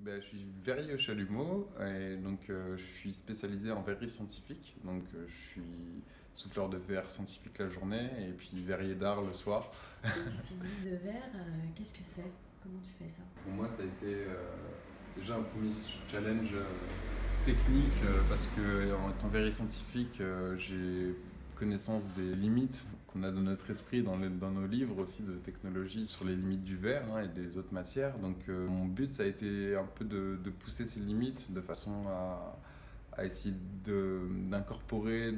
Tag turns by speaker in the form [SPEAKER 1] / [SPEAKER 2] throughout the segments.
[SPEAKER 1] Je suis verrier au chalumeau et donc je suis spécialisé en verrerie scientifique. Donc je suis souffleur de verre scientifique la journée et puis verrier d'art le soir.
[SPEAKER 2] Et cette technique de verre, qu'est-ce que c'est? Comment tu fais ça?
[SPEAKER 1] Pour moi, ça a été déjà un premier challenge technique parce que en étant verrier scientifique, j'ai connaissance des limites qu'on a dans notre esprit, dans nos livres aussi de technologie sur les limites du verre et des autres matières. Donc mon but, ça a été un peu de pousser ces limites de façon à essayer d'incorporer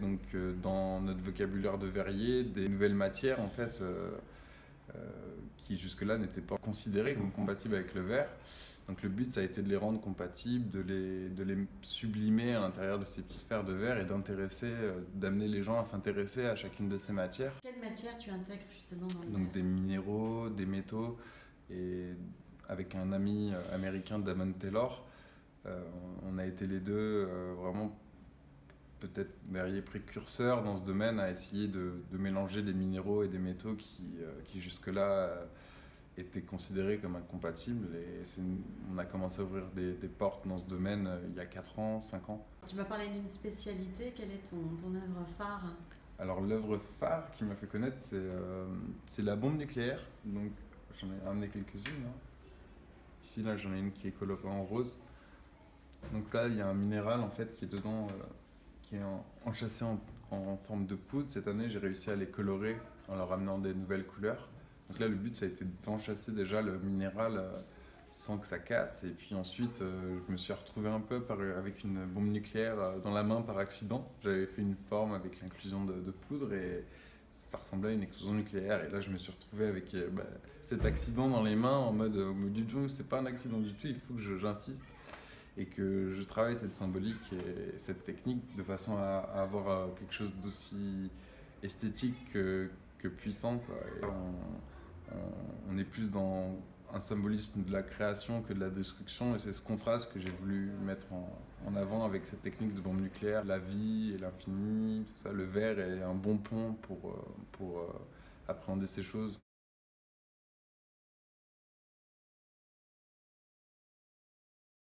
[SPEAKER 1] dans notre vocabulaire de verrier des nouvelles matières en fait qui jusque-là n'étaient pas considérées comme compatibles avec le verre. Donc le but, ça a été de les rendre compatibles, de les sublimer à l'intérieur de ces petites sphères de verre et d'amener les gens à s'intéresser à chacune de ces matières.
[SPEAKER 2] Quelle matière tu intègres justement dans le
[SPEAKER 1] Donc
[SPEAKER 2] verre?
[SPEAKER 1] des minéraux, des métaux, et avec un ami américain, Damon Taylor, on a été les deux vraiment peut-être verriers précurseurs dans ce domaine à essayer de mélanger des minéraux et des métaux qui jusque-là étaient considérés comme incompatibles. Et on a commencé à ouvrir des portes dans ce domaine il y a 4 ans, 5 ans.
[SPEAKER 2] Tu m'as parlé d'une spécialité, quelle est ton œuvre phare?
[SPEAKER 1] Alors l'œuvre phare qui m'a fait connaître, c'est la bombe nucléaire. Donc j'en ai ramené quelques-unes, hein. Ici, là, j'en ai une qui est colorée en rose. Donc là, il y a un minéral en fait qui est dedans, qui est enchâssé en forme de poudre. Cette année, j'ai réussi à les colorer en leur amenant des nouvelles couleurs. Donc là, le but, ça a été d'enchâsser déjà le minéral sans que ça casse. Et puis ensuite, je me suis retrouvé un peu avec une bombe nucléaire dans la main par accident. J'avais fait une forme avec l'inclusion de poudre et ça ressemblait à une explosion nucléaire. Et là, je me suis retrouvé avec cet accident dans les mains en mode du tout, c'est pas un accident du tout, il faut que j'insiste et que je travaille cette symbolique et cette technique de façon à avoir quelque chose d'aussi esthétique que puissant, quoi. Et on est plus dans un symbolisme de la création que de la destruction, et c'est ce contraste que j'ai voulu mettre en avant avec cette technique de bombe nucléaire. La vie et l'infini, tout ça, le verre est un bon pont pour appréhender ces choses.